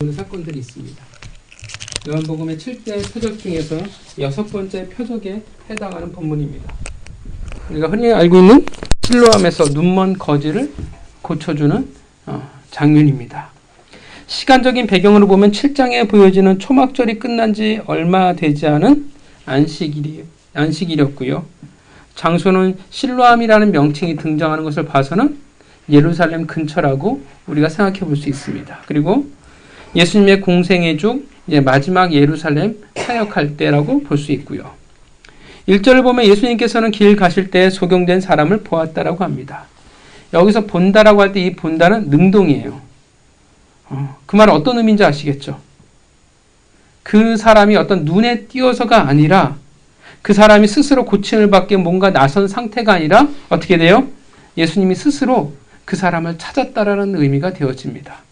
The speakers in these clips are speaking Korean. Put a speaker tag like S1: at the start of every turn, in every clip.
S1: 사건들이 있습니다. 요한복음의 7대 표적 중에서 6번째 표적에 해당하는 본문입니다. 우리가 흔히 알고 있는 실로암에서 눈먼 거지를 고쳐주는 장면입니다. 시간적인 배경으로 보면 7장에 보여지는 초막절이 끝난 지 얼마 되지 않은 안식일이었고요. 장소는 실로암이라는 명칭이 등장하는 것을 봐서는 예루살렘 근처라고 우리가 생각해 볼 수 있습니다. 그리고 예수님의 공생애 중 이제 마지막 예루살렘 사역할 때라고 볼 수 있고요. 1절을 보면 예수님께서는 길 가실 때 소경된 사람을 보았다라고 합니다. 여기서 본다라고 할 때 이 본다는 능동이에요. 그 말은 어떤 의미인지 아시겠죠? 그 사람이 어떤 눈에 띄어서가 아니라 그 사람이 스스로 고침을 받게 뭔가 나선 상태가 아니라 어떻게 돼요? 예수님이 스스로 그 사람을 찾았다라는 의미가 되어집니다.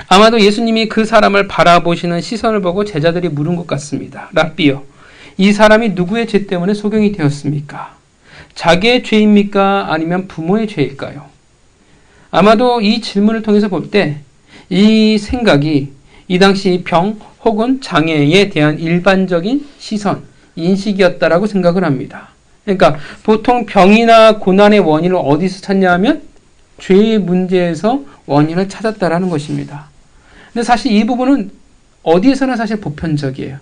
S1: 아마도 예수님이 그 사람을 바라보시는 시선을 보고 제자들이 물은 것 같습니다. 랍비요, 이 사람이 누구의 죄 때문에 소경이 되었습니까? 자기의 죄입니까? 아니면 부모의 죄일까요? 아마도 이 질문을 통해서 볼 때 이 생각이 이 당시 병 혹은 장애에 대한 일반적인 시선, 인식이었다라고 생각을 합니다. 그러니까 보통 병이나 고난의 원인을 어디서 찾냐 하면 죄의 문제에서 원인을 찾았다라는 것입니다. 근데 사실 이 부분은 어디에서나 사실 보편적이에요.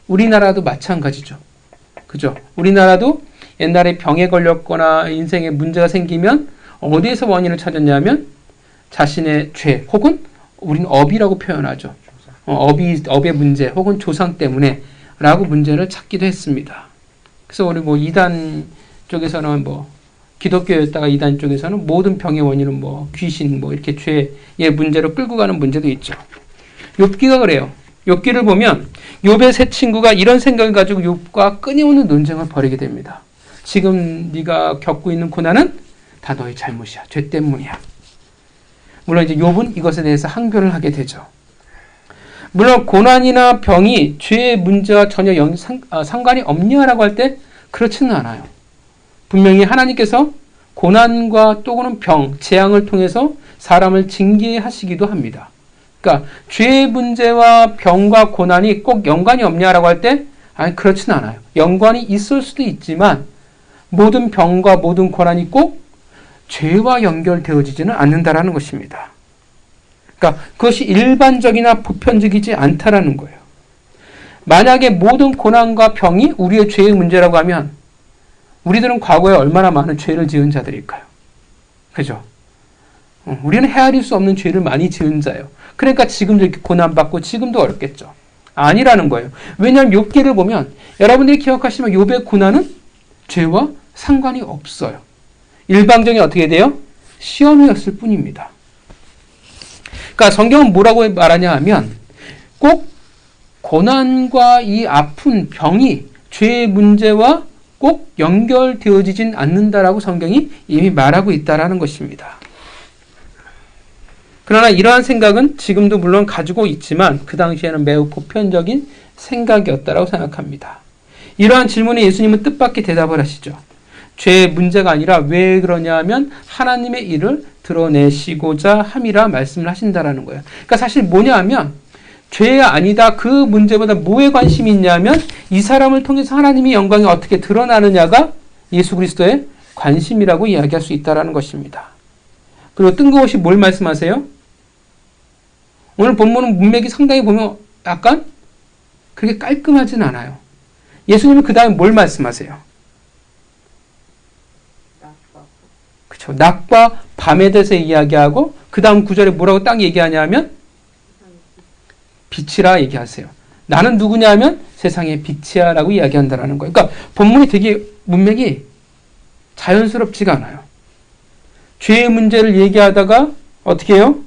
S1: 우리나라도 마찬가지죠. 그죠? 우리나라도 옛날에 병에 걸렸거나 인생에 문제가 생기면 어디에서 원인을 찾았냐면 자신의 죄 혹은 우리는 업이라고 표현하죠. 업의 문제 혹은 조상 때문에 라고 문제를 찾기도 했습니다. 그래서 우리 뭐 이단 쪽에서는 뭐 기독교였다가 이단 쪽에서는 모든 병의 원인은 뭐 귀신 뭐 이렇게 죄의 문제로 끌고 가는 문제도 있죠. 욥기가 그래요. 욥기를 보면 욥의 세 친구가 이런 생각을 가지고 욥과 끊임없는 논쟁을 벌이게 됩니다. 지금 네가 겪고 있는 고난은 다 너의 잘못이야. 죄 때문이야. 물론 이제 욥은 이것에 대해서 항변을 하게 되죠. 물론 고난이나 병이 죄의 문제와 전혀 상관이 없냐라고 할 때 그렇지는 않아요. 분명히 하나님께서 고난과 또는 병, 재앙을 통해서 사람을 징계하시기도 합니다. 그러니까 죄의 문제와 병과 고난이 꼭 연관이 없냐라고 할 때 아니 그렇지는 않아요. 연관이 있을 수도 있지만 모든 병과 모든 고난이 꼭 죄와 연결되어지지는 않는다라는 것입니다. 그러니까 그것이 일반적이나 보편적이지 않다라는 거예요. 만약에 모든 고난과 병이 우리의 죄의 문제라고 하면 우리들은 과거에 얼마나 많은 죄를 지은 자들일까요? 그죠? 우리는 헤아릴 수 없는 죄를 많이 지은 자예요. 그러니까 지금도 이렇게 고난받고 지금도 어렵겠죠. 아니라는 거예요. 왜냐하면 욥기를 보면 여러분들이 기억하시면 욥의 고난은 죄와 상관이 없어요. 일방적인 어떻게 돼요? 시험이었을 뿐입니다. 그러니까 성경은 뭐라고 말하냐 하면 꼭 고난과 이 아픈 병이 죄의 문제와 꼭 연결되어지진 않는다라고 성경이 이미 말하고 있다라는 것입니다. 그러나 이러한 생각은 지금도 물론 가지고 있지만 그 당시에는 매우 보편적인 생각이었다라고 생각합니다. 이러한 질문에 예수님은 뜻밖의 대답을 하시죠. 죄의 문제가 아니라 왜 그러냐 하면 하나님의 일을 드러내시고자 함이라 말씀을 하신다라는 거예요. 그러니까 사실 뭐냐 하면 죄가 아니다. 그 문제보다 뭐에 관심이 있냐면 이 사람을 통해서 하나님의 영광이 어떻게 드러나느냐가 예수 그리스도의 관심이라고 이야기할 수 있다는 것입니다. 그리고 뜬금없이 뭘 말씀하세요? 오늘 본문은 문맥이 상당히 보면 약간 그렇게 깔끔하진 않아요. 예수님은 그 다음에 뭘 말씀하세요? 그렇죠. 낮과 밤에 대해서 이야기하고 그 다음 구절에 뭐라고 딱 얘기하냐면 빛이라 얘기하세요. 나는 누구냐 하면 세상의 빛이야 라고 이야기한다는 거예요. 그러니까 본문이 되게 문맥이 자연스럽지가 않아요. 죄의 문제를 얘기하다가 어떻게 해요?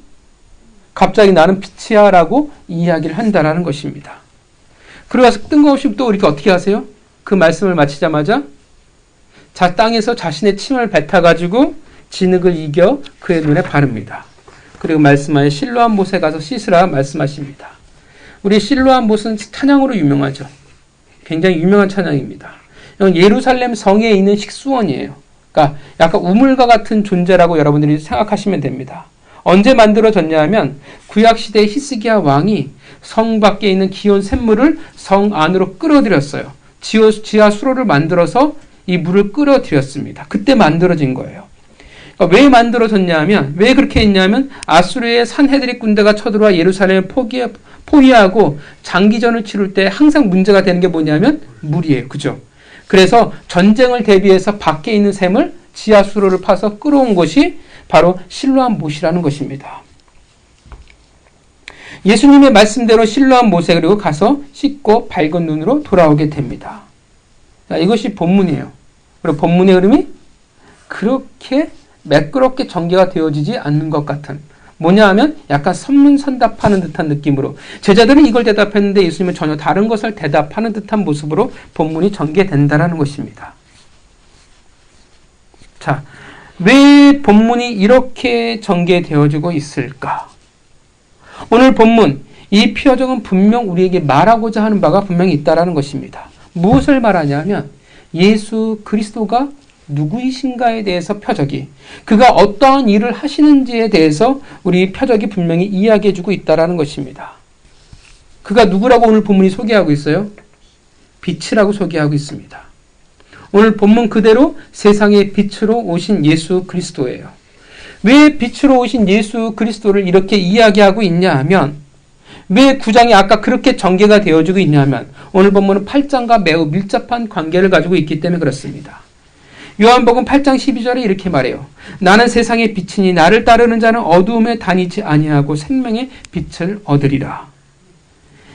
S1: 갑자기 나는 빛이야 라고 이야기를 한다는 것입니다. 그러고 뜬금없이 또 이렇게 어떻게 하세요? 그 말씀을 마치자마자 땅에서 자신의 침을 뱉어가지고 진흙을 이겨 그의 눈에 바릅니다. 그리고 말씀하여 실로암 못에 가서 씻으라 말씀하십니다. 우리 실로암 못은 찬양으로 유명하죠. 굉장히 유명한 찬양입니다. 예루살렘 성에 있는 식수원이에요. 그러니까 약간 우물과 같은 존재라고 여러분들이 생각하시면 됩니다. 언제 만들어졌냐 하면 구약시대 히스기야 왕이 성 밖에 있는 기온 샘물을 성 안으로 끌어들였어요. 지하 수로를 만들어서 이 물을 끌어들였습니다. 그때 만들어진 거예요. 그러니까 왜 만들어졌냐 하면, 왜 그렇게 했냐면 아수르의 산헤드릭 군대가 쳐들어와 예루살렘을 포위하고 장기전을 치룰 때 항상 문제가 되는 게 뭐냐면 물이에요. 그죠? 그래서 전쟁을 대비해서 밖에 있는 샘을 지하 수로를 파서 끌어온 것이 바로 실로암 못이라는 것입니다. 예수님의 말씀대로 실로암 못에 그리고 가서 씻고 밝은 눈으로 돌아오게 됩니다. 자, 이것이 본문이에요. 그리고 본문의 흐름이 그렇게 매끄럽게 전개가 되어지지 않는 것 같은, 뭐냐 하면 약간 선문선답하는 듯한 느낌으로, 제자들은 이걸 대답했는데 예수님은 전혀 다른 것을 대답하는 듯한 모습으로 본문이 전개된다는 것입니다. 자, 왜 본문이 이렇게 전개되어지고 있을까? 오늘 본문, 이 표적은 분명 우리에게 말하고자 하는 바가 분명히 있다는 것입니다. 무엇을 말하냐면 예수 그리스도가 누구이신가에 대해서 표적이, 그가 어떠한 일을 하시는지에 대해서 우리 표적이 분명히 이야기해주고 있다는 것입니다. 그가 누구라고 오늘 본문이 소개하고 있어요? 빛이라고 소개하고 있습니다. 오늘 본문 그대로 세상의 빛으로 오신 예수 그리스도예요. 왜 빛으로 오신 예수 그리스도를 이렇게 이야기하고 있냐 하면, 왜 9장이 아까 그렇게 전개가 되어지고 있냐 하면 오늘 본문은 8장과 매우 밀접한 관계를 가지고 있기 때문에 그렇습니다. 요한복음 8장 12절에 이렇게 말해요. 나는 세상의 빛이니 나를 따르는 자는 어두움에 다니지 아니하고 생명의 빛을 얻으리라.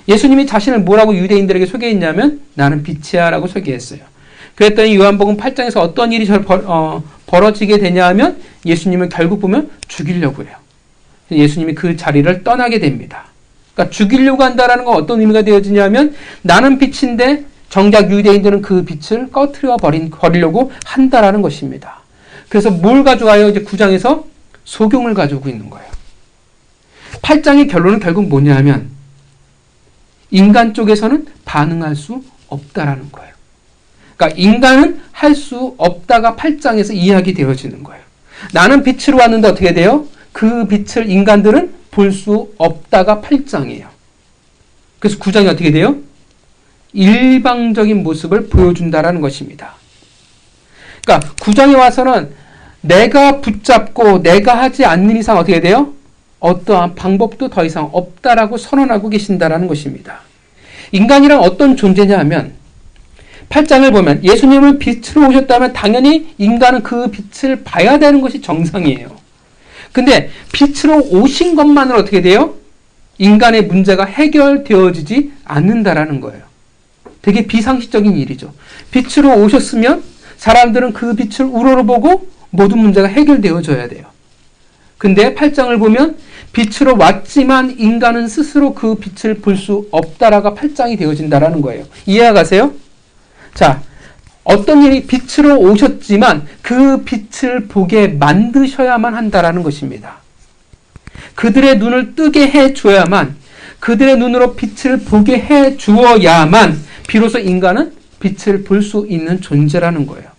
S1: 예수님이 자신을 뭐라고 유대인들에게 소개했냐면 나는 빛이야 라고 소개했어요. 그랬더니 요한복음 8장에서 어떤 일이 벌어지게 되냐 하면 예수님을 결국 보면 죽이려고 해요. 예수님이 그 자리를 떠나게 됩니다. 그러니까 죽이려고 한다는 건 어떤 의미가 되어지냐면 나는 빛인데 정작 유대인들은 그 빛을 꺼트려 버리려고 한다라는 것입니다. 그래서 뭘 가져와요? 이제 9장에서 소경을 가지고 있는 거예요. 8장의 결론은 결국 뭐냐 하면 인간 쪽에서는 반응할 수 없다라는 거예요. 그러니까 인간은 할 수 없다가 8장에서 이야기되어지는 거예요. 나는 빛으로 왔는데 어떻게 돼요? 그 빛을 인간들은 볼 수 없다가 8장이에요. 그래서 9장이 어떻게 돼요? 일방적인 모습을 보여준다라는 것입니다. 그러니까 9장에 와서는 내가 붙잡고 내가 하지 않는 이상 어떻게 돼요? 어떠한 방법도 더 이상 없다라고 선언하고 계신다라는 것입니다. 인간이란 어떤 존재냐 하면 8장을 보면 예수님을 빛으로 오셨다면 당연히 인간은 그 빛을 봐야 되는 것이 정상이에요. 근데 빛으로 오신 것만으로 어떻게 돼요? 인간의 문제가 해결되어지지 않는다라는 거예요. 되게 비상식적인 일이죠. 빛으로 오셨으면 사람들은 그 빛을 우러러보고 모든 문제가 해결되어져야 돼요. 근데 8장을 보면 빛으로 왔지만 인간은 스스로 그 빛을 볼 수 없다라가 8장이 되어진다라는 거예요. 이해가 가세요? 자, 어떤 일이 빛으로 오셨지만 그 빛을 보게 만드셔야만 한다라는 것입니다. 그들의 눈을 뜨게 해줘야만, 그들의 눈으로 빛을 보게 해주어야만 비로소 인간은 빛을 볼 수 있는 존재라는 거예요.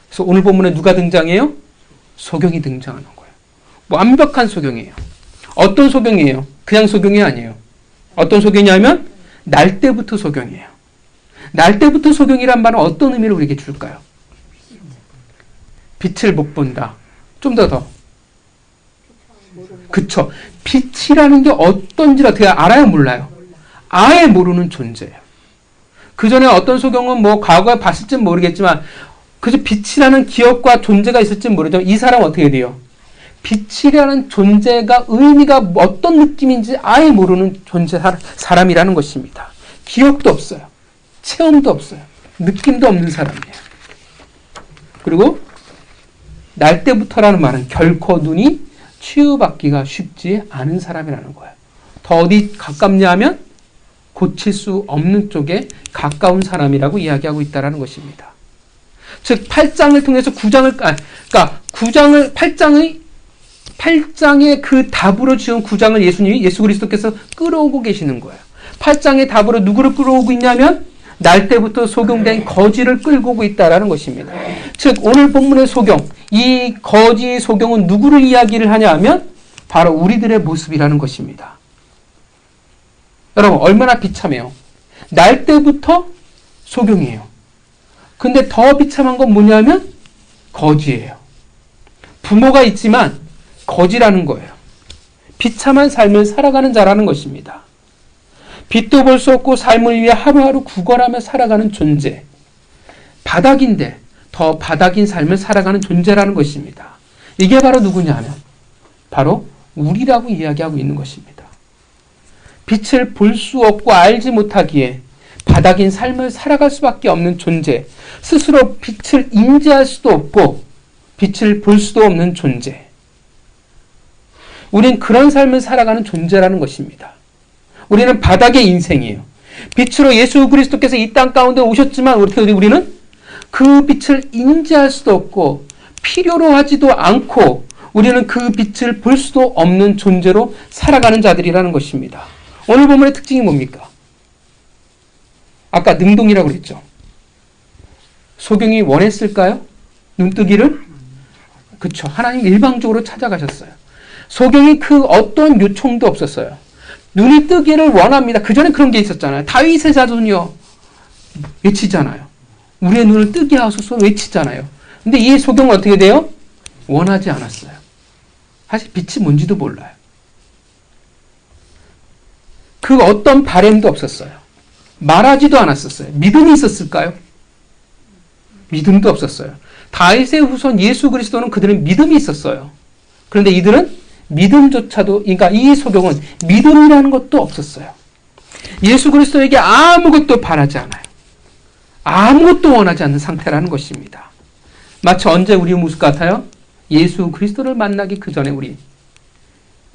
S1: 그래서 오늘 본문에 누가 등장해요? 소경이 등장하는 거예요. 완벽한 소경이에요. 어떤 소경이에요? 그냥 소경이 아니에요. 어떤 소경이냐면 날 때부터 소경이에요. 날 때부터 소경이란 말은 어떤 의미를 우리에게 줄까요? 빛을 못 본다. 좀 더. 그쵸. 빛이라는 게 어떤지 어떻게 알아요? 몰라요? 아예 모르는 존재예요. 그 전에 어떤 소경은 뭐 과거에 봤을지는 모르겠지만 그저 빛이라는 기억과 존재가 있을지는 모르지만 이 사람은 어떻게 돼요? 빛이라는 존재가 의미가 어떤 느낌인지 아예 모르는 존재 사람이라는 것입니다. 기억도 없어요. 체험도 없어요. 느낌도 없는 사람이에요. 그리고 날 때부터라는 말은 결코 눈이 치유받기가 쉽지 않은 사람이라는 거예요. 더 어디 가깝냐 하면 고칠 수 없는 쪽에 가까운 사람이라고 이야기하고 있다는 것입니다. 즉 8장을 통해서 9장을 그러니까 8장의 그 답으로 지은 9장을 예수 그리스도께서 끌어오고 계시는 거예요. 8장의 답으로 누구를 끌어오고 있냐면 날 때부터 소경된 거지를 끌고 오고 있다는 것입니다. 즉 오늘 본문의 소경, 이 거지 소경은 누구를 이야기를 하냐 하면 바로 우리들의 모습이라는 것입니다. 여러분, 얼마나 비참해요. 날 때부터 소경이에요. 근데 더 비참한 건 뭐냐면 거지예요. 부모가 있지만 거지라는 거예요. 비참한 삶을 살아가는 자라는 것입니다. 빛도 볼 수 없고 삶을 위해 하루하루 구걸하며 살아가는 존재. 바닥인데 더 바닥인 삶을 살아가는 존재라는 것입니다. 이게 바로 누구냐 하면 바로 우리라고 이야기하고 있는 것입니다. 빛을 볼 수 없고 알지 못하기에 바닥인 삶을 살아갈 수밖에 없는 존재, 스스로 빛을 인지할 수도 없고 빛을 볼 수도 없는 존재. 우린 그런 삶을 살아가는 존재라는 것입니다. 우리는 바닥의 인생이에요. 빛으로 예수 그리스도께서 이 땅 가운데 오셨지만 우리는 그 빛을 인지할 수도 없고 필요로 하지도 않고 우리는 그 빛을 볼 수도 없는 존재로 살아가는 자들이라는 것입니다. 오늘 본문의 특징이 뭡니까? 아까 능동이라고 그랬죠. 소경이 원했을까요? 눈뜨기를? 그렇죠. 하나님 일방적으로 찾아가셨어요. 소경이 그 어떤 요청도 없었어요. 눈이 뜨기를 원합니다. 그 전에 그런 게 있었잖아요. 다윗의 자손이여 외치잖아요. 우리의 눈을 뜨게 하소서 외치잖아요. 근데 이 소경은 어떻게 돼요? 원하지 않았어요. 사실 빛이 뭔지도 몰라요. 그 어떤 바램도 없었어요. 말하지도 않았었어요. 믿음이 있었을까요? 믿음도 없었어요. 다윗의 후손 예수 그리스도는 그들은 믿음이 있었어요. 그런데 이들은 믿음조차도, 그러니까 이 소경은 믿음이라는 것도 없었어요. 예수 그리스도에게 아무것도 바라지 않아요. 아무것도 원하지 않는 상태라는 것입니다. 마치 언제 우리 모습 같아요? 예수 그리스도를 만나기 그 전에 우리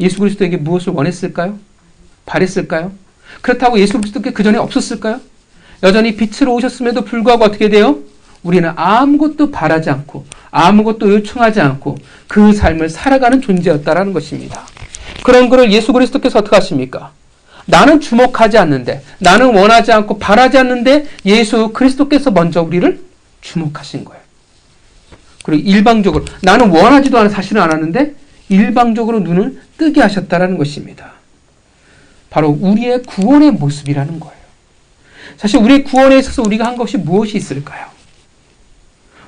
S1: 예수 그리스도에게 무엇을 원했을까요? 바랬을까요? 그렇다고 예수 그리스도께 그 전에 없었을까요? 여전히 빛으로 오셨음에도 불구하고 어떻게 돼요? 우리는 아무것도 바라지 않고 아무것도 요청하지 않고 그 삶을 살아가는 존재였다라는 것입니다. 그런 그를 예수 그리스도께서 어떻게 하십니까? 나는 주목하지 않는데, 나는 원하지 않고 바라지 않는데 예수 그리스도께서 먼저 우리를 주목하신 거예요. 그리고 일방적으로, 나는 원하지도 않아 사실은 않았는데 일방적으로 눈을 뜨게 하셨다라는 것입니다. 바로 우리의 구원의 모습이라는 거예요. 사실 우리의 구원에 있어서 우리가 한 것이 무엇이 있을까요?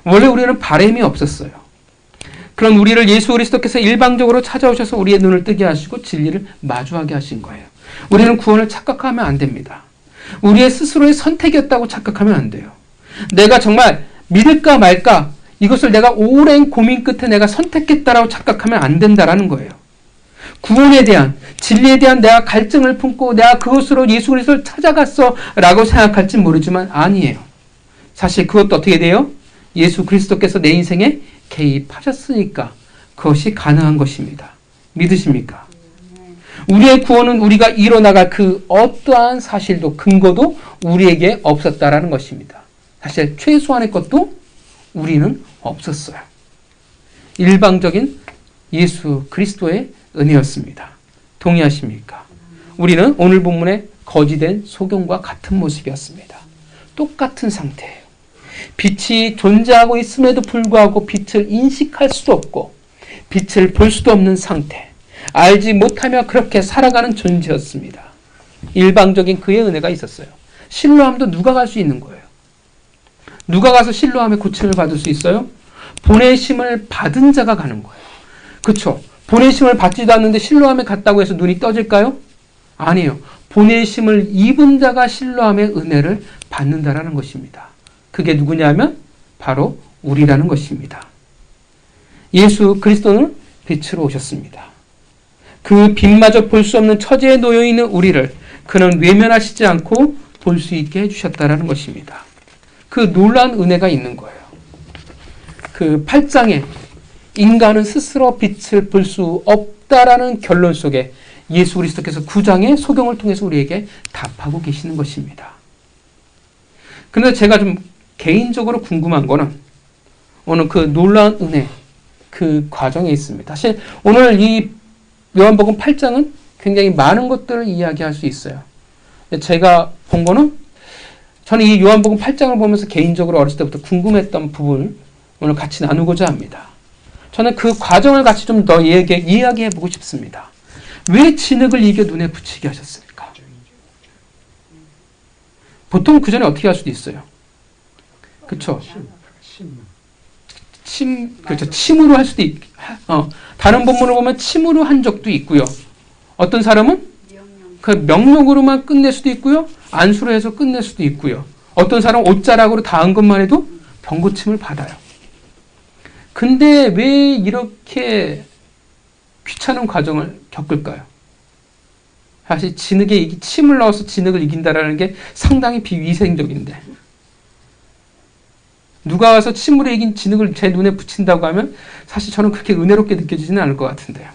S1: 원래 우리는 바람이 없었어요. 그런 우리를 예수 그리스도께서 일방적으로 찾아오셔서 우리의 눈을 뜨게 하시고 진리를 마주하게 하신 거예요. 우리는 구원을 착각하면 안 됩니다. 우리의 스스로의 선택이었다고 착각하면 안 돼요. 내가 정말 믿을까 말까 이것을 내가 오랜 고민 끝에 내가 선택했다라고 착각하면 안 된다라는 거예요. 구원에 대한, 진리에 대한 내가 갈증을 품고 내가 그것으로 예수 그리스도를 찾아갔어 라고 생각할지 모르지만 아니에요. 사실 그것도 어떻게 돼요? 예수 그리스도께서 내 인생에 개입하셨으니까 그것이 가능한 것입니다. 믿으십니까? 우리의 구원은 우리가 이뤄나갈 그 어떠한 사실도 근거도 우리에게 없었다라는 것입니다. 사실 최소한의 것도 우리는 없었어요. 일방적인 예수 그리스도의 은혜였습니다. 동의하십니까? 우리는 오늘 본문의 거지된 소경과 같은 모습이었습니다. 똑같은 상태예요. 빛이 존재하고 있음에도 불구하고 빛을 인식할 수도 없고 빛을 볼 수도 없는 상태, 알지 못하며 그렇게 살아가는 존재였습니다. 일방적인 그의 은혜가 있었어요. 실로암도 누가 갈 수 있는 거예요? 누가 가서 실로암의 고침을 받을 수 있어요? 보내심을 받은 자가 가는 거예요. 그렇죠? 보내심을 받지도 않는데 실로암에 갔다고 해서 눈이 떠질까요? 아니에요. 보내심을 입은 자가 실로암의 은혜를 받는다라는 것입니다. 그게 누구냐면 바로 우리라는 것입니다. 예수 그리스도는 빛으로 오셨습니다. 그 빛마저 볼 수 없는 처지에 놓여 있는 우리를 그는 외면하시지 않고 볼 수 있게 해주셨다라는 것입니다. 그 놀라운 은혜가 있는 거예요. 그 8장에 인간은 스스로 빛을 볼 수 없다라는 결론 속에 예수 그리스도께서 9장의 소경을 통해서 우리에게 답하고 계시는 것입니다. 그런데 제가 좀 개인적으로 궁금한 거는 오늘 그 놀라운 은혜, 그 과정에 있습니다. 사실 오늘 이 요한복음 8장은 굉장히 많은 것들을 이야기할 수 있어요. 제가 본 거는 저는 이 요한복음 8장을 보면서 개인적으로 어렸을 때부터 궁금했던 부분을 오늘 같이 나누고자 합니다. 저는 그 과정을 같이 좀 더 이야기해 보고 싶습니다. 왜 진흙을 이겨 눈에 붙이게 하셨습니까? 보통 그 전에 어떻게 할 수도 있어요. 그렇죠? 그렇죠. 침으로 할 수도 다른 본문을 보면 침으로 한 적도 있고요. 어떤 사람은 그 명령으로만 끝낼 수도 있고요. 안수로 해서 끝낼 수도 있고요. 어떤 사람은 옷자락으로 닿은 것만 해도 병고침을 받아요. 근데 왜 이렇게 귀찮은 과정을 겪을까요? 사실 진흙에 침을 넣어서 진흙을 이긴다라는 게 상당히 비위생적인데 누가 와서 침으로 이긴 진흙을 제 눈에 붙인다고 하면 사실 저는 그렇게 은혜롭게 느껴지지는 않을 것 같은데요.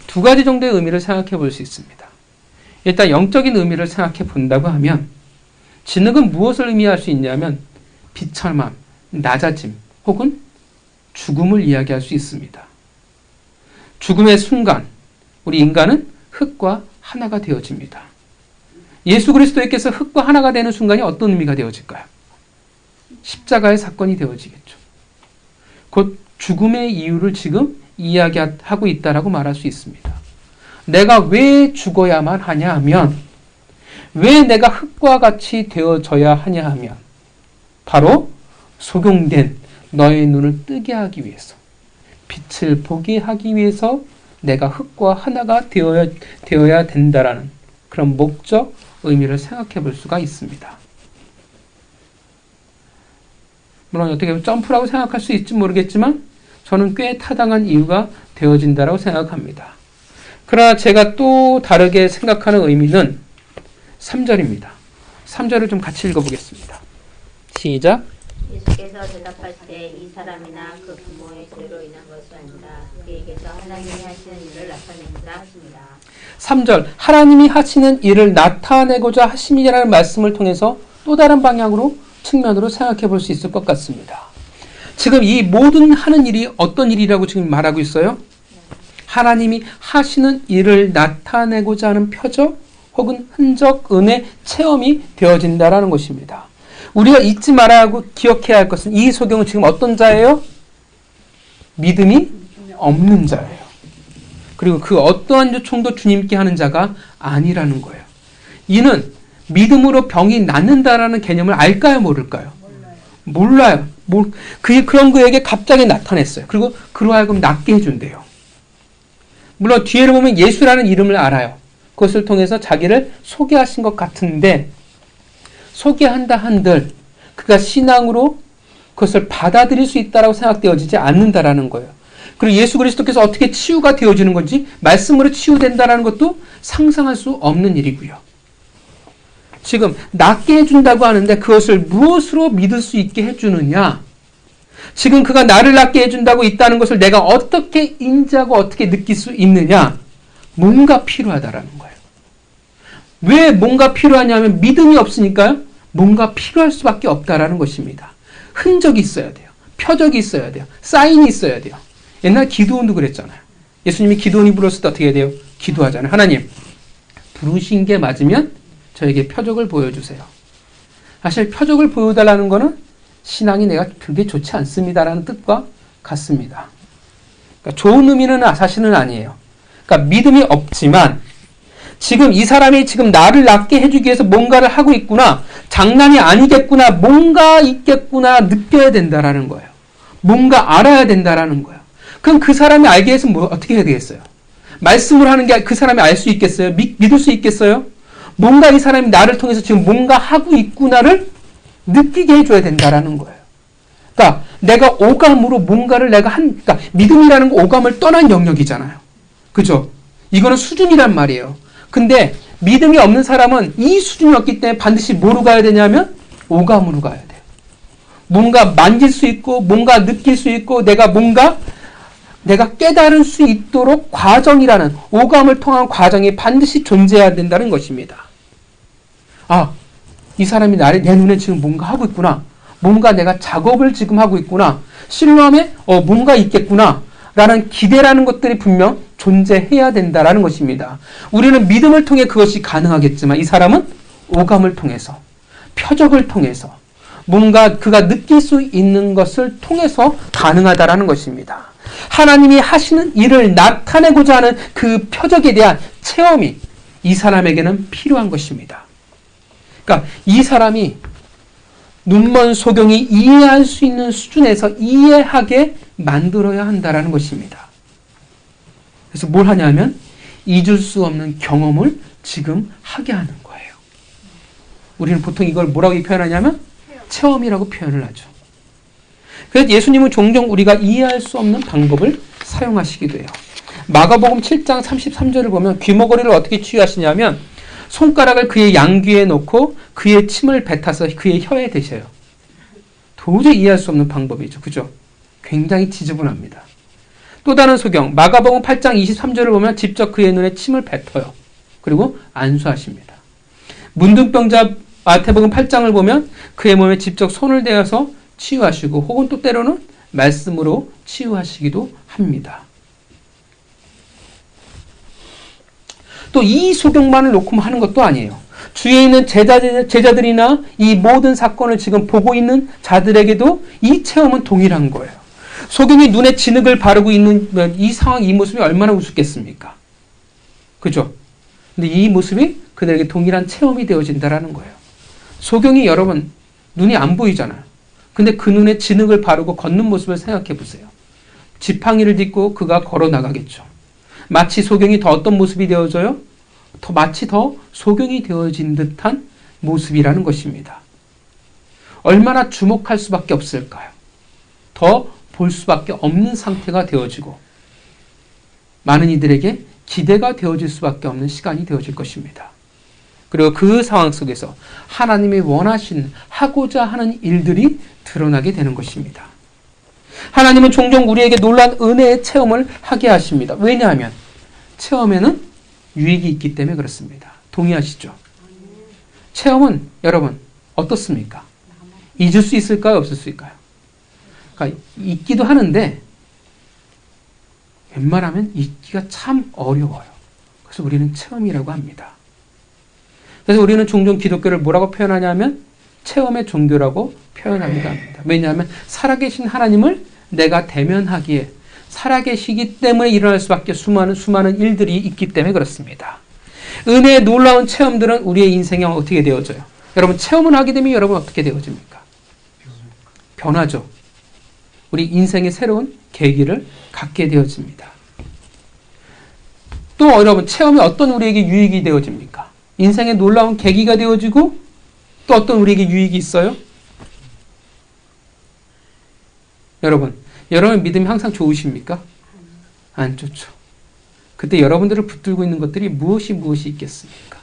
S1: 두 가지 정도의 의미를 생각해 볼 수 있습니다. 일단 영적인 의미를 생각해 본다고 하면 진흙은 무엇을 의미할 수 있냐면 비참함, 낮아짐 혹은 죽음을 이야기할 수 있습니다. 죽음의 순간 우리 인간은 흙과 하나가 되어집니다. 예수 그리스도께서 흙과 하나가 되는 순간이 어떤 의미가 되어질까요? 십자가의 사건이 되어지겠죠. 곧 죽음의 이유를 지금 이야기하고 있다라고 말할 수 있습니다. 내가 왜 죽어야만 하냐 하면 왜 내가 흙과 같이 되어져야 하냐 하면 바로 소경된 너의 눈을 뜨게 하기 위해서 빛을 보게 하기 위해서 내가 흙과 하나가 되어야 된다라는 그런 목적, 의미를 생각해 볼 수가 있습니다. 물론 어떻게 점프라고 생각할 수 있을지 모르겠지만 저는 꽤 타당한 이유가 되어진다라고 생각합니다. 그러나 제가 또 다르게 생각하는 의미는 3절입니다. 3절을 좀 같이 읽어보겠습니다. 시작.
S2: 예수께서 대답하시되 이 사람이나 그 부모의 죄로 인한 것이 아니라 그에게서 하나님이 하시는 일을 나타내고자 하십니다.
S1: 3절 하나님이 하시는 일을 나타내고자 하심이라는 말씀을 통해서 또 다른 방향으로 측면으로 생각해 볼 수 있을 것 같습니다. 지금 이 모든 하는 일이 어떤 일이라고 지금 말하고 있어요? 하나님이 하시는 일을 나타내고자 하는 표적 혹은 흔적, 은혜, 체험이 되어진다라는 것입니다. 우리가 잊지 말아야 하고 기억해야 할 것은 이 소경은 지금 어떤 자예요? 믿음이 없는 자예요. 그리고 그 어떠한 요청도 주님께 하는 자가 아니라는 거예요. 이는 믿음으로 병이 낫는다라는 개념을 알까요? 모를까요? 몰라요. 그런 그에게 갑자기 나타냈어요. 그리고 그로 하여금 낫게 해준대요. 물론 뒤에를 보면 예수라는 이름을 알아요. 그것을 통해서 자기를 소개하신 것 같은데 소개한다 한들 그가 신앙으로 그것을 받아들일 수 있다라고 생각되어지지 않는다라는 거예요. 그리고 예수 그리스도께서 어떻게 치유가 되어지는 건지 말씀으로 치유된다라는 것도 상상할 수 없는 일이고요. 지금 낫게 해준다고 하는데 그것을 무엇으로 믿을 수 있게 해주느냐? 지금 그가 나를 낫게 해준다고 있다는 것을 내가 어떻게 인지하고 어떻게 느낄 수 있느냐? 뭔가 필요하다라는 거예요. 왜 뭔가 필요하냐면 믿음이 없으니까요. 뭔가 필요할 수밖에 없다라는 것입니다. 흔적이 있어야 돼요. 표적이 있어야 돼요. 사인이 있어야 돼요. 옛날 기도원도 그랬잖아요. 예수님이 기도원이 불렀을 때 어떻게 해야 돼요? 기도하잖아요. 하나님, 부르신 게 맞으면 저에게 표적을 보여주세요. 사실 표적을 보여달라는 것은 신앙이 내가 그게 좋지 않습니다라는 뜻과 같습니다. 그러니까 좋은 의미는 사실은 아니에요. 그러니까 믿음이 없지만 지금 이 사람이 지금 나를 낫게 해주기 위해서 뭔가를 하고 있구나. 장난이 아니겠구나. 뭔가 있겠구나. 느껴야 된다라는 거예요. 뭔가 알아야 된다라는 거예요. 그럼 그 사람이 알기 위해서 어떻게 해야 되겠어요? 말씀을 하는 게 그 사람이 알 수 있겠어요? 믿을 수 있겠어요? 뭔가 이 사람이 나를 통해서 지금 뭔가 하고 있구나를 느끼게 해줘야 된다라는 거예요. 그러니까 내가 오감으로 뭔가를 그러니까 믿음이라는 거 오감을 떠난 영역이잖아요. 그죠? 이거는 수준이란 말이에요. 근데 믿음이 없는 사람은 이 수준이 없기 때문에 반드시 뭐로 가야 되냐면 오감으로 가야 돼요. 뭔가 만질 수 있고 뭔가 느낄 수 있고 내가 깨달을 수 있도록 과정이라는 오감을 통한 과정이 반드시 존재해야 된다는 것입니다. 이 사람이 내 눈에 지금 뭔가 하고 있구나. 뭔가 내가 작업을 지금 하고 있구나. 신뢰함에 뭔가 있겠구나. 라는 기대라는 것들이 분명 존재해야 된다라는 것입니다. 우리는 믿음을 통해 그것이 가능하겠지만 이 사람은 오감을 통해서 표적을 통해서 뭔가 그가 느낄 수 있는 것을 통해서 가능하다라는 것입니다. 하나님이 하시는 일을 나타내고자 하는 그 표적에 대한 체험이 이 사람에게는 필요한 것입니다. 그러니까 이 사람이 눈먼 소경이 이해할 수 있는 수준에서 이해하게 만들어야 한다는 것입니다. 그래서 뭘 하냐면 잊을 수 없는 경험을 지금 하게 하는 거예요. 우리는 보통 이걸 뭐라고 표현하냐면 체험이라고 표현을 하죠. 그래서 예수님은 종종 우리가 이해할 수 없는 방법을 사용하시기도 해요. 마가복음 7장 33절을 보면 귀머거리를 어떻게 치유하시냐면 손가락을 그의 양귀에 놓고 그의 침을 뱉어서 그의 혀에 대셔요. 도저히 이해할 수 없는 방법이죠. 그죠? 굉장히 지저분합니다. 또 다른 소경 마가복음 8장 23절을 보면 직접 그의 눈에 침을 뱉어요. 그리고 안수하십니다. 문둥병자 마태복음 8장을 보면 그의 몸에 직접 손을 대어서 치유하시고 혹은 또 때로는 말씀으로 치유하시기도 합니다. 또 이 소경만을 놓고 하는 것도 아니에요. 주위에 있는 제자들이나 이 모든 사건을 지금 보고 있는 자들에게도 이 체험은 동일한 거예요. 소경이 눈에 진흙을 바르고 있는 이 상황, 이 모습이 얼마나 우습겠습니까? 그죠? 근데 이 모습이 그들에게 동일한 체험이 되어진다라는 거예요. 소경이 여러분 눈이 안 보이잖아요. 근데 그 눈에 진흙을 바르고 걷는 모습을 생각해 보세요. 지팡이를 딛고 그가 걸어 나가겠죠. 마치 소경이 더 어떤 모습이 되어져요? 마치 더 소경이 되어진 듯한 모습이라는 것입니다. 얼마나 주목할 수밖에 없을까요? 더 볼 수밖에 없는 상태가 되어지고 많은 이들에게 기대가 되어질 수밖에 없는 시간이 되어질 것입니다. 그리고 그 상황 속에서 하나님이 원하신 하고자 하는 일들이 드러나게 되는 것입니다. 하나님은 종종 우리에게 놀라운 은혜의 체험을 하게 하십니다. 왜냐하면 체험에는 유익이 있기 때문에 그렇습니다. 동의하시죠? 체험은 여러분 어떻습니까? 잊을 수 있을까요? 없을 수 있을까요? 그러니까 잊기도 하는데 웬만하면 잊기가 참 어려워요. 그래서 우리는 체험이라고 합니다. 그래서 우리는 종종 기독교를 뭐라고 표현하냐면 체험의 종교라고 표현합니다. 왜냐하면 살아계신 하나님을 내가 대면하기에 살아계시기 때문에 일어날 수밖에 수많은 일들이 있기 때문에 그렇습니다. 은혜의 놀라운 체험들은 우리의 인생에 어떻게 되어져요? 여러분 체험을 하게 되면 여러분 어떻게 되어집니까? 변하죠. 우리 인생의 새로운 계기를 갖게 되어집니다. 또 여러분 체험이 어떤 우리에게 유익이 되어집니까? 인생의 놀라운 계기가 되어지고 또 어떤 우리에게 유익이 있어요? 여러분 믿음이 항상 좋으십니까? 안 좋죠. 그때 여러분들을 붙들고 있는 것들이 무엇이 있겠습니까?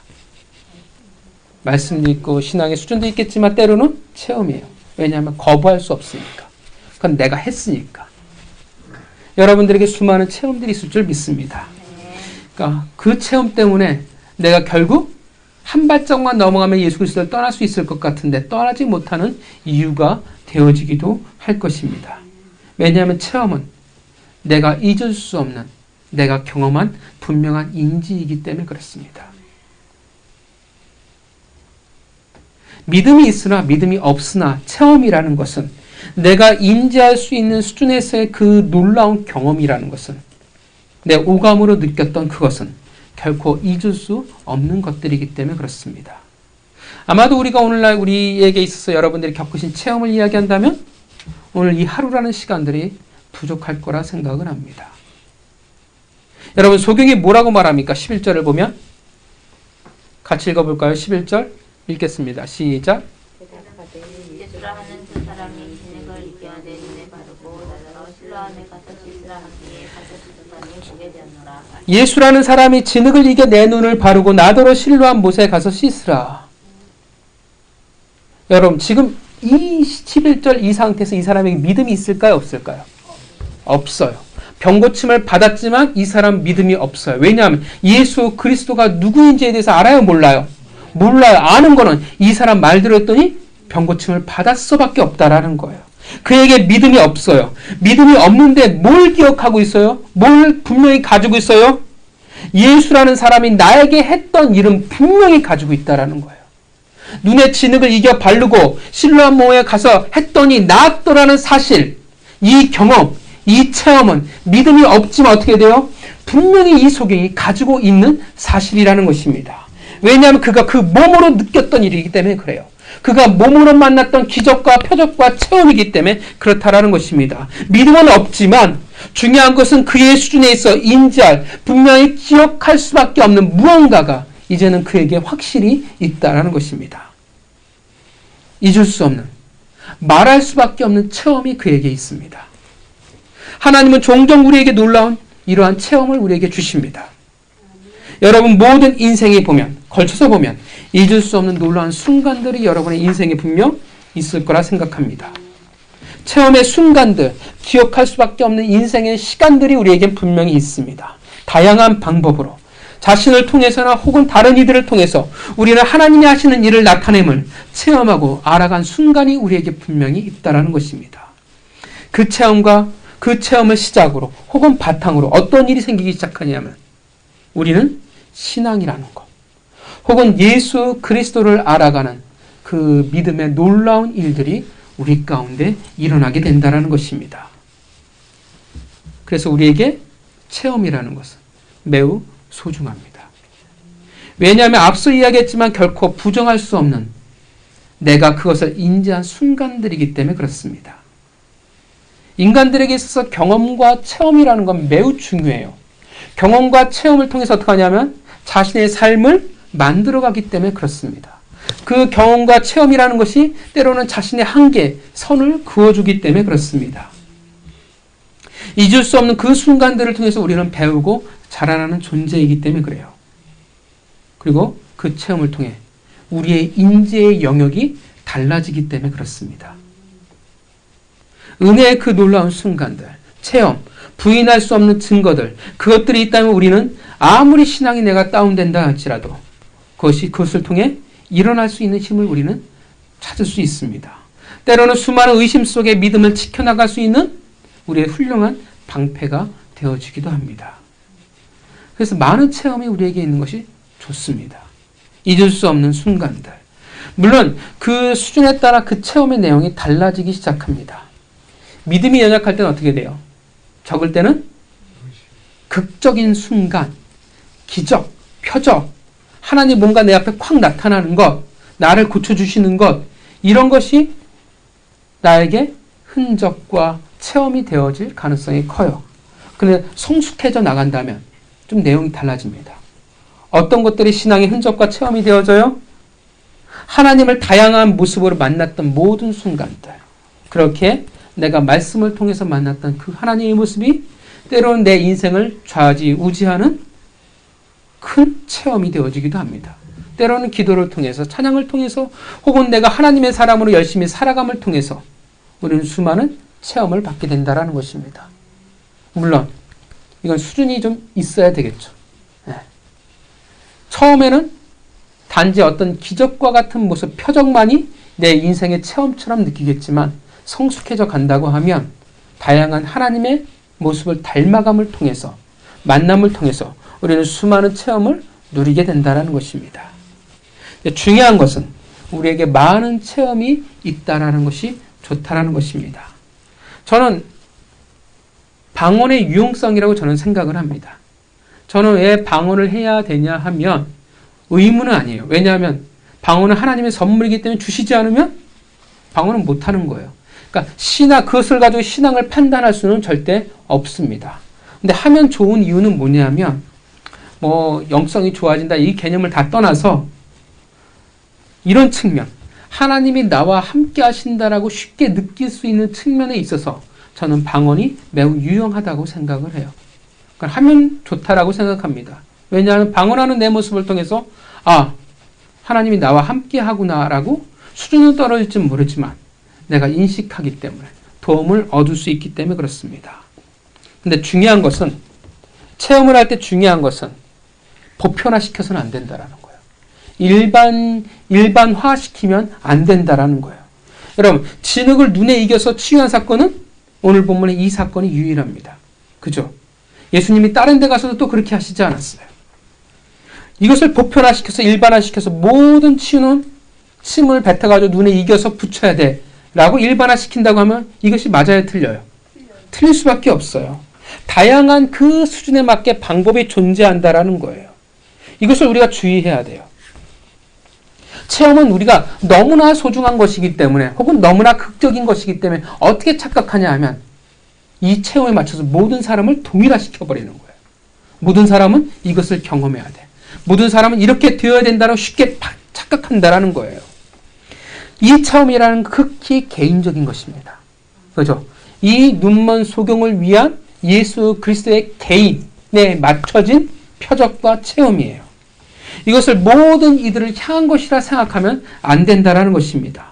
S1: 말씀도 있고 신앙의 수준도 있겠지만 때로는 체험이에요. 왜냐하면 거부할 수 없으니까. 그건 내가 했으니까. 여러분들에게 수많은 체험들이 있을 줄 믿습니다. 그러니까 그 체험 때문에 내가 결국 한 발짝만 넘어가면 예수 그리스도를 떠날 수 있을 것 같은데 떠나지 못하는 이유가 되어지기도 할 것입니다. 왜냐하면 체험은 내가 잊을 수 없는 내가 경험한 분명한 인지이기 때문에 그렇습니다. 믿음이 있으나 믿음이 없으나 체험이라는 것은 내가 인지할 수 있는 수준에서의 그 놀라운 경험이라는 것은 내 오감으로 느꼈던 그것은 결코 잊을 수 없는 것들이기 때문에 그렇습니다. 아마도 우리가 오늘날 우리에게 있어서 여러분들이 겪으신 체험을 이야기한다면 오늘 이 하루라는 시간들이 부족할 거라 생각을 합니다. 여러분 소경이 뭐라고 말합니까? 11절을 보면 같이 읽어볼까요? 11절 읽겠습니다. 시작.
S2: 예수라 하는 그 사람이 진흙을 이겨 내 눈에 바르고 나더러 실로암에 가서 씻으라 하기에 가서 씻었더니 보게 되었노라.
S1: 예수라는 사람이 진흙을 이겨 내 눈을 바르고 나더러 실로암 못에 가서 씻으라. 여러분 지금 이 11절 이 상태에서 이 사람에게 믿음이 있을까요? 없을까요? 없어요. 병고침을 받았지만 이 사람 믿음이 없어요. 왜냐하면 예수 그리스도가 누구인지에 대해서 알아요? 몰라요? 몰라요. 아는 거는 이 사람 말 들었더니 병고침을 받았어밖에 없다라는 거예요. 그에게 믿음이 없어요. 믿음이 없는데 뭘 기억하고 있어요? 뭘 분명히 가지고 있어요? 예수라는 사람이 나에게 했던 일은 분명히 가지고 있다라는 거예요. 눈에 진흙을 이겨 바르고 실로암 모에 가서 했더니 나았더라는 사실, 이 경험, 이 체험은 믿음이 없지만 어떻게 돼요? 분명히 이 소경이 가지고 있는 사실이라는 것입니다. 왜냐하면 그가 그 몸으로 느꼈던 일이기 때문에 그래요. 그가 몸으로 만났던 기적과 표적과 체험이기 때문에 그렇다라는 것입니다. 믿음은 없지만 중요한 것은 그의 수준에 있어 인지할, 분명히 기억할 수밖에 없는 무언가가 이제는 그에게 확실히 있다라는 것입니다. 잊을 수 없는, 말할 수밖에 없는 체험이 그에게 있습니다. 하나님은 종종 우리에게 놀라운 이러한 체험을 우리에게 주십니다. 여러분 모든 인생에 보면, 걸쳐서 보면 잊을 수 없는 놀라운 순간들이 여러분의 인생에 분명 있을 거라 생각합니다. 체험의 순간들, 기억할 수밖에 없는 인생의 시간들이 우리에겐 분명히 있습니다. 다양한 방법으로 자신을 통해서나 혹은 다른 이들을 통해서 우리는 하나님이 하시는 일을 나타냄을 체험하고 알아간 순간이 우리에게 분명히 있다는 것입니다. 그 체험과 그 체험을 시작으로 혹은 바탕으로 어떤 일이 생기기 시작하냐면 우리는 신앙이라는 것 혹은 예수 그리스도를 알아가는 그 믿음의 놀라운 일들이 우리 가운데 일어나게 된다는 것입니다. 그래서 우리에게 체험이라는 것은 매우 소중합니다. 왜냐하면 앞서 이야기했지만 결코 부정할 수 없는 내가 그것을 인지한 순간들이기 때문에 그렇습니다. 인간들에게 있어서 경험과 체험이라는 건 매우 중요해요. 경험과 체험을 통해서 어떻게 하냐면 자신의 삶을 만들어가기 때문에 그렇습니다. 그 경험과 체험이라는 것이 때로는 자신의 한계, 선을 그어주기 때문에 그렇습니다. 잊을 수 없는 그 순간들을 통해서 우리는 배우고 자라나는 존재이기 때문에 그래요. 그리고 그 체험을 통해 우리의 인지의 영역이 달라지기 때문에 그렇습니다. 은혜의 그 놀라운 순간들, 체험, 부인할 수 없는 증거들, 그것들이 있다면 우리는 아무리 신앙이 내가 다운된다 할지라도 그것을 통해 일어날 수 있는 힘을 우리는 찾을 수 있습니다. 때로는 수많은 의심 속에 믿음을 지켜나갈 수 있는 우리의 훌륭한 방패가 되어지기도 합니다. 그래서 많은 체험이 우리에게 있는 것이 좋습니다. 잊을 수 없는 순간들. 물론 그 수준에 따라 그 체험의 내용이 달라지기 시작합니다. 믿음이 연약할 때는 어떻게 돼요? 적을 때는 극적인 순간, 기적, 표적, 하나님 뭔가 내 앞에 콱 나타나는 것, 나를 고쳐주시는 것, 이런 것이 나에게 흔적과 체험이 되어질 가능성이 커요. 그런데 성숙해져 나간다면 좀 내용이 달라집니다. 어떤 것들이 신앙의 흔적과 체험이 되어져요? 하나님을 다양한 모습으로 만났던 모든 순간들. 그렇게 내가 말씀을 통해서 만났던 그 하나님의 모습이 때로는 내 인생을 좌지우지하는 큰 체험이 되어지기도 합니다. 때로는 기도를 통해서, 찬양을 통해서, 혹은 내가 하나님의 사람으로 열심히 살아감을 통해서 우리는 수많은 체험을 받게 된다는 것입니다. 물론 이건 수준이 좀 있어야 되겠죠. 네. 처음에는 단지 어떤 기적과 같은 모습, 표적만이 내 인생의 체험처럼 느끼겠지만 성숙해져 간다고 하면 다양한 하나님의 모습을 닮아감을 통해서, 만남을 통해서 우리는 수많은 체험을 누리게 된다는 것입니다. 중요한 것은 우리에게 많은 체험이 있다는 것이 좋다는 것입니다. 저는 방언의 유용성이라고 저는 생각을 합니다. 저는 왜 방언을 해야 되냐 하면 의무는 아니에요. 왜냐하면 방언은 하나님의 선물이기 때문에 주시지 않으면 방언은 못하는 거예요. 그러니까 그것을 가지고 신앙을 판단할 수는 절대 없습니다. 근데 하면 좋은 이유는 뭐냐면 영성이 좋아진다 이 개념을 다 떠나서 이런 측면, 하나님이 나와 함께 하신다라고 쉽게 느낄 수 있는 측면에 있어서 저는 방언이 매우 유용하다고 생각을 해요. 그러니까 하면 좋다라고 생각합니다. 왜냐하면 방언하는 내 모습을 통해서 하나님이 나와 함께 하구나라고 수준은 떨어질지 모르지만 내가 인식하기 때문에 도움을 얻을 수 있기 때문에 그렇습니다. 근데 중요한 것은, 체험을 할 때 중요한 것은 보편화시켜서는 안 된다라는 거예요. 일반화시키면 안 된다라는 거예요. 여러분, 진흙을 눈에 이겨서 치유한 사건은 오늘 본문의 이 사건이 유일합니다. 그죠? 예수님이 다른 데 가서도 또 그렇게 하시지 않았어요. 이것을 보편화시켜서 일반화시켜서 모든 치유는 침을 뱉어가지고 눈에 이겨서 붙여야 돼 라고 일반화시킨다고 하면 이것이 맞아요, 틀려요? 틀릴 수밖에 없어요. 다양한 그 수준에 맞게 방법이 존재한다라는 거예요. 이것을 우리가 주의해야 돼요. 체험은 우리가 너무나 소중한 것이기 때문에 혹은 너무나 극적인 것이기 때문에 어떻게 착각하냐 하면 이 체험에 맞춰서 모든 사람을 동일화시켜버리는 거예요. 모든 사람은 이것을 경험해야 돼. 모든 사람은 이렇게 되어야 된다고 쉽게 착각한다라는 거예요. 이 체험이라는 극히 개인적인 것입니다. 그죠? 이 눈먼 소경을 위한 예수 그리스도의 개인에 맞춰진 표적과 체험이에요. 이것을 모든 이들을 향한 것이라 생각하면 안 된다라는 것입니다.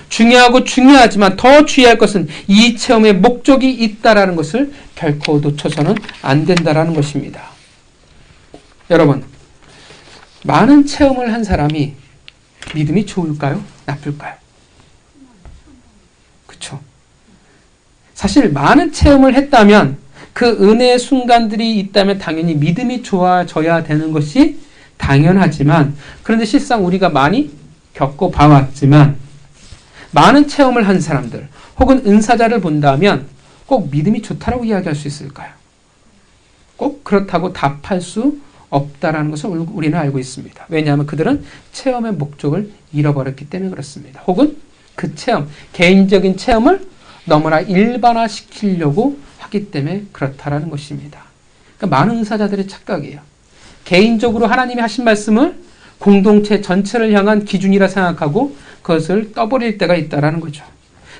S1: 중요하고 중요하지만 더 주의할 것은 이 체험의 목적이 있다라는 것을 결코 놓쳐서는 안 된다라는 것입니다. 여러분, 많은 체험을 한 사람이 믿음이 좋을까요? 나쁠까요? 그렇죠. 사실 많은 체험을 했다면 그 은혜의 순간들이 있다면 당연히 믿음이 좋아져야 되는 것이 당연하지만 그런데 실상 우리가 많이 겪어봐왔지만 많은 체험을 한 사람들 혹은 은사자를 본다면 꼭 믿음이 좋다라고 이야기할 수 있을까요? 꼭 그렇다고 답할 수 없다라는 것을 우리는 알고 있습니다. 왜냐하면 그들은 체험의 목적을 잃어버렸기 때문에 그렇습니다. 혹은 그 체험, 개인적인 체험을 너무나 일반화시키려고 하기 때문에 그렇다라는 것입니다. 그러니까 많은 은사자들의 착각이에요. 개인적으로 하나님이 하신 말씀을 공동체 전체를 향한 기준이라 생각하고 그것을 떠버릴 때가 있다라는 거죠.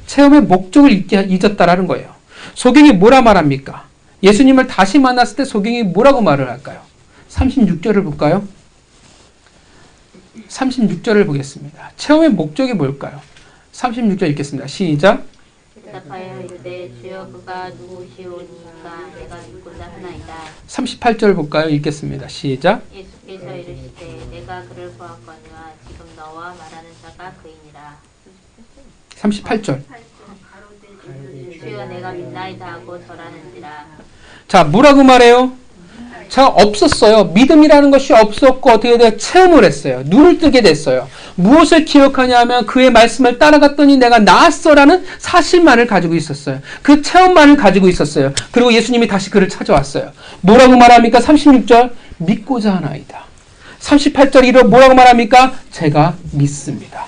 S1: 체험의 목적을 잊었다라는 거예요. 소경이 뭐라 말합니까? 예수님을 다시 만났을 때 소경이 뭐라고 말을 할까요? 36절을 볼까요? 36절을 보겠습니다. 체험의 목적이 뭘까요? 36절 읽겠습니다. 시작.
S2: 대답하여 이르되 주여 그가 누구시오니까 내가 믿고자 하나이다.
S1: 38절 볼까요? 읽겠습니다. 시작.
S2: 예수께서 이르시되 내가 그를 보았거니와 지금 너와 말하는 자가 그이니라.
S1: 38절.
S2: 주여 내가 믿나이다 하고 절하는지라.
S1: 자, 뭐라고 말해요? 자, 없었어요. 믿음이라는 것이 없었고 어떻게 돼요? 체험을 했어요. 눈을 뜨게 됐어요. 무엇을 기억하냐 하면 그의 말씀을 따라갔더니 내가 나았어라는 사실만을 가지고 있었어요. 그 체험만을 가지고 있었어요. 그리고 예수님이 다시 그를 찾아왔어요. 뭐라고 말합니까? 36절 믿고자 하나이다. 38절 뭐라고 말합니까? 제가 믿습니다.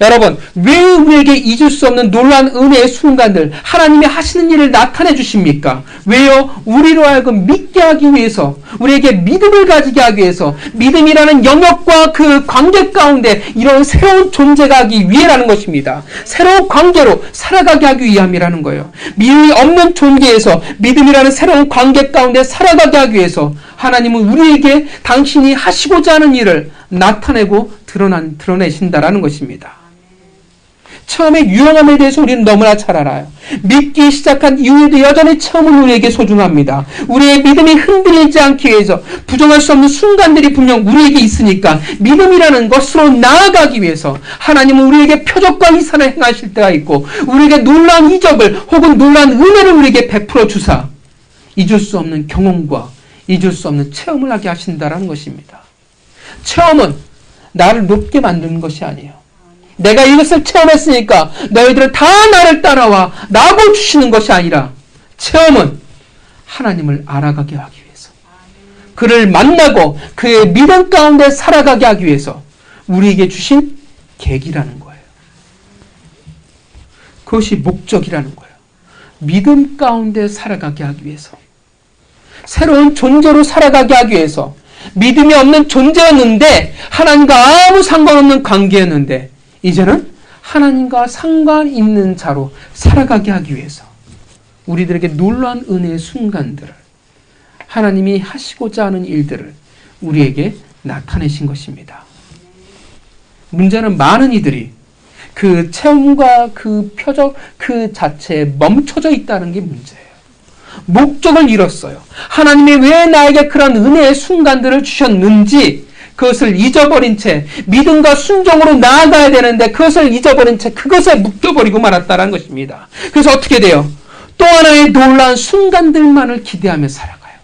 S1: 여러분, 왜 우리에게 잊을 수 없는 놀라운 은혜의 순간들 하나님이 하시는 일을 나타내 주십니까? 왜요? 우리로 하여금 믿게 하기 위해서, 우리에게 믿음을 가지게 하기 위해서, 믿음이라는 영역과 그 관계 가운데 이런 새로운 존재가 하기 위해라는 것입니다. 새로운 관계로 살아가게 하기 위함이라는 거예요. 믿음이 없는 존재에서 믿음이라는 새로운 관계 가운데 살아가게 하기 위해서 하나님은 우리에게 당신이 하시고자 하는 일을 나타내고 드러내신다라는 것입니다. 처음에 유용함에 대해서 우리는 너무나 잘 알아요. 믿기 시작한 이후에도 여전히 처음은 우리에게 소중합니다. 우리의 믿음이 흔들리지 않기 위해서 부정할 수 없는 순간들이 분명 우리에게 있으니까 믿음이라는 것으로 나아가기 위해서 하나님은 우리에게 표적과 이산을 행하실 때가 있고 우리에게 놀라운 이적을 혹은 놀라운 은혜를 우리에게 베풀어 주사 잊을 수 없는 경험과 잊을 수 없는 체험을 하게 하신다라는 것입니다. 체험은 나를 높게 만드는 것이 아니에요. 내가 이것을 체험했으니까 너희들은 다 나를 따라와 라고 주시는 것이 아니라 체험은 하나님을 알아가게 하기 위해서 그를 만나고 그의 믿음 가운데 살아가게 하기 위해서 우리에게 주신 계기라는 거예요. 그것이 목적이라는 거예요. 믿음 가운데 살아가게 하기 위해서 새로운 존재로 살아가게 하기 위해서 믿음이 없는 존재였는데 하나님과 아무 상관없는 관계였는데 이제는 하나님과 상관 있는 자로 살아가게 하기 위해서 우리들에게 놀라운 은혜의 순간들을 하나님이 하시고자 하는 일들을 우리에게 나타내신 것입니다. 문제는 많은 이들이 그 체험과 그 표적 그 자체에 멈춰져 있다는 게 문제예요. 목적을 잃었어요. 하나님이 왜 나에게 그런 은혜의 순간들을 주셨는지 그것을 잊어버린 채 믿음과 순종으로 나아가야 되는데 그것을 잊어버린 채 그것에 묶여버리고 말았다는 것입니다. 그래서 어떻게 돼요? 또 하나의 놀라운 순간들만을 기대하며 살아가요.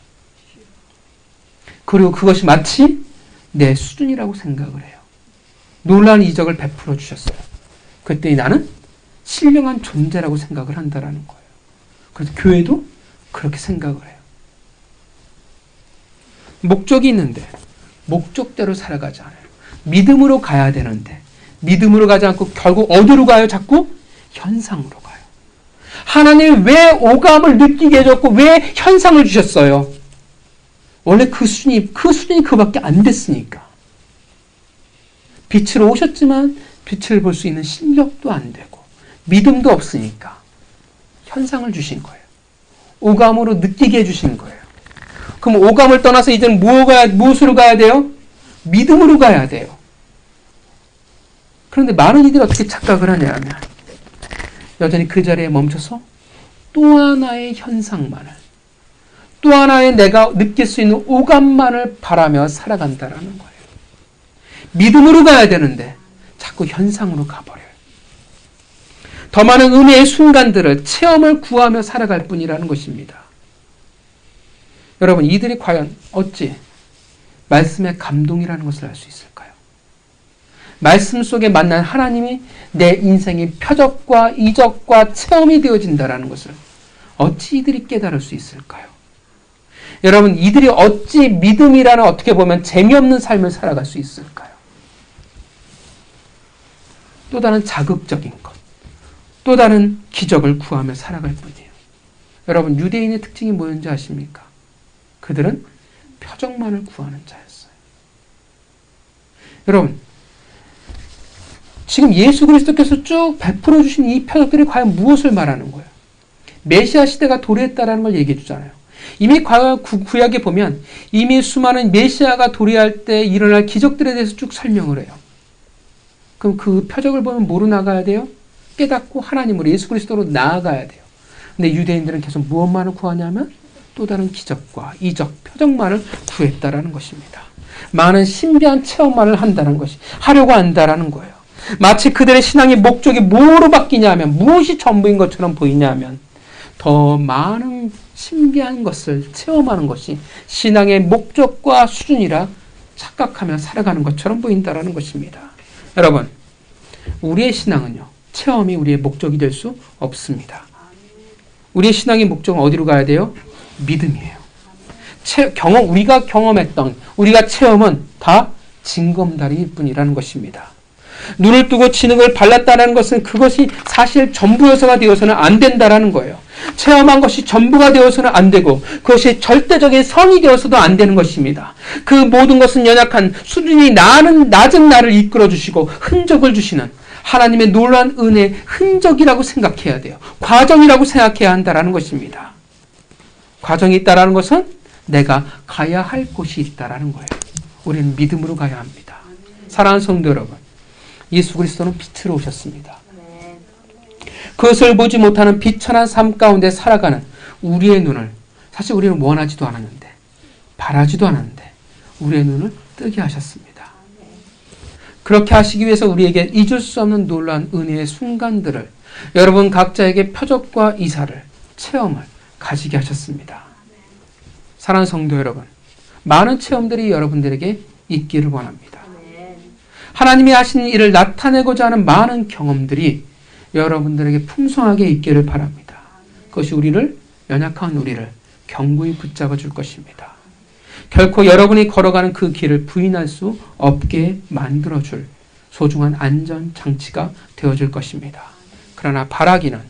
S1: 그리고 그것이 마치 내 수준이라고 생각을 해요. 놀라운 이적을 베풀어 주셨어요. 그랬더니 나는 신령한 존재라고 생각을 한다라는 거예요. 그래서 교회도 그렇게 생각을 해요. 목적이 있는데 목적대로 살아가지 않아요. 믿음으로 가야 되는데 믿음으로 가지 않고 결국 어디로 가요? 자꾸 현상으로 가요. 하나님이 왜 오감을 느끼게 해줬고 왜 현상을 주셨어요? 원래 그 수준이 그밖에 안 됐으니까. 빛으로 오셨지만 빛을 볼 수 있는 실력도 안 되고 믿음도 없으니까 현상을 주신 거예요. 오감으로 느끼게 해주신 거예요. 그럼 오감을 떠나서 이제는 무엇으로 가야 돼요? 믿음으로 가야 돼요. 그런데 많은 이들이 어떻게 착각을 하냐면 여전히 그 자리에 멈춰서 또 하나의 현상만을, 또 하나의 내가 느낄 수 있는 오감만을 바라며 살아간다라는 거예요. 믿음으로 가야 되는데 자꾸 현상으로 가버려요. 더 많은 은혜의 순간들을 체험을 구하며 살아갈 뿐이라는 것입니다. 여러분, 이들이 과연 어찌 말씀의 감동이라는 것을 알 수 있을까요? 말씀 속에 만난 하나님이 내 인생의 표적과 이적과 체험이 되어진다는 것을 어찌 이들이 깨달을 수 있을까요? 여러분, 이들이 어찌 믿음이라는 어떻게 보면 재미없는 삶을 살아갈 수 있을까요? 또 다른 자극적인 것, 또 다른 기적을 구하며 살아갈 뿐이에요. 여러분, 유대인의 특징이 뭐였는지 아십니까? 그들은 표적만을 구하는 자였어요. 여러분, 지금 예수 그리스도께서 쭉 베풀어 주신 이 표적들이 과연 무엇을 말하는 거예요? 메시아 시대가 도래했다라는 걸 얘기해 주잖아요. 이미 구약에 보면 이미 수많은 메시아가 도래할 때 일어날 기적들에 대해서 쭉 설명을 해요. 그럼 그 표적을 보면 뭐로 나가야 돼요? 깨닫고 하나님으로 예수 그리스도로 나아가야 돼요. 근데 유대인들은 계속 무엇만을 구하냐면 또 다른 기적과 이적, 표적만을 구했다라는 것입니다. 많은 신비한 체험만을 하려고 한다라는 거예요. 마치 그들의 신앙의 목적이 뭐로 바뀌냐면, 무엇이 전부인 것처럼 보이냐면 더 많은 신비한 것을 체험하는 것이 신앙의 목적과 수준이라 착각하며 살아가는 것처럼 보인다라는 것입니다. 여러분, 우리의 신앙은요, 체험이 우리의 목적이 될 수 없습니다. 우리의 신앙의 목적은 어디로 가야 돼요? 믿음이에요. 우리가 경험했던, 우리가 체험은 다 징검다리일 뿐이라는 것입니다. 눈을 뜨고 진흙을 발랐다는 것은 그것이 사실 전부여서가 되어서는 안 된다라는 거예요. 체험한 것이 전부가 되어서는 안 되고 그것이 절대적인 성이 되어서도 안 되는 것입니다. 그 모든 것은 연약한 수준이 낮은 나를 이끌어 주시고 흔적을 주시는 하나님의 놀라운 은혜의 흔적이라고 생각해야 돼요. 과정이라고 생각해야 한다라는 것입니다. 과정이 있다라는 것은 내가 가야 할 곳이 있다라는 거예요. 우리는 믿음으로 가야 합니다. 사랑하는 성도 여러분, 예수 그리스도는 빛으로 오셨습니다. 그것을 보지 못하는 비천한 삶 가운데 살아가는 우리의 눈을, 사실 우리는 원하지도 않았는데, 바라지도 않았는데 우리의 눈을 뜨게 하셨습니다. 그렇게 하시기 위해서 우리에게 잊을 수 없는 놀라운 은혜의 순간들을, 여러분 각자에게 표적과 이사를, 체험을 가지게 하셨습니다. 사랑하는 성도 여러분, 많은 체험들이 여러분들에게 있기를 원합니다. 하나님이 하신 일을 나타내고자 하는 많은 경험들이 여러분들에게 풍성하게 있기를 바랍니다. 그것이 연약한 우리를 견고히 붙잡아 줄 것입니다. 결코 여러분이 걸어가는 그 길을 부인할 수 없게 만들어줄 소중한 안전장치가 되어줄 것입니다. 그러나 바라기는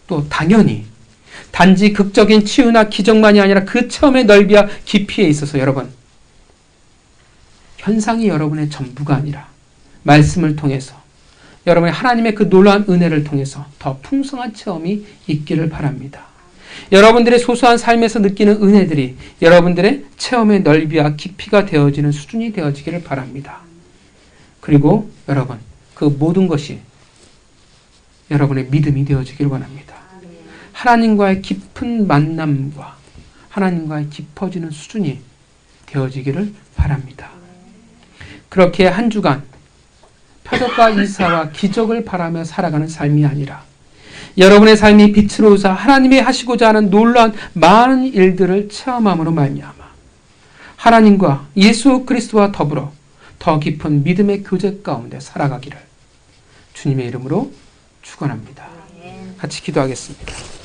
S1: 또 당연히 단지 극적인 치유나 기적만이 아니라 그 체험의 넓이와 깊이에 있어서 여러분, 현상이 여러분의 전부가 아니라 말씀을 통해서 여러분의 하나님의 그 놀라운 은혜를 통해서 더 풍성한 체험이 있기를 바랍니다. 여러분들의 소소한 삶에서 느끼는 은혜들이 여러분들의 체험의 넓이와 깊이가 되어지는 수준이 되어지기를 바랍니다. 그리고 여러분, 그 모든 것이 여러분의 믿음이 되어지기를 원합니다. 하나님과의 깊은 만남과 하나님과의 깊어지는 수준이 되어지기를 바랍니다. 그렇게 한 주간 표적과 이사와 기적을 바라며 살아가는 삶이 아니라 여러분의 삶이 빛으로 오사 하나님이 하시고자 하는 놀라운 많은 일들을 체험함으로 말미암아 하나님과 예수 그리스도와 더불어 더 깊은 믿음의 교제 가운데 살아가기를 주님의 이름으로 축원합니다. 같이 기도하겠습니다.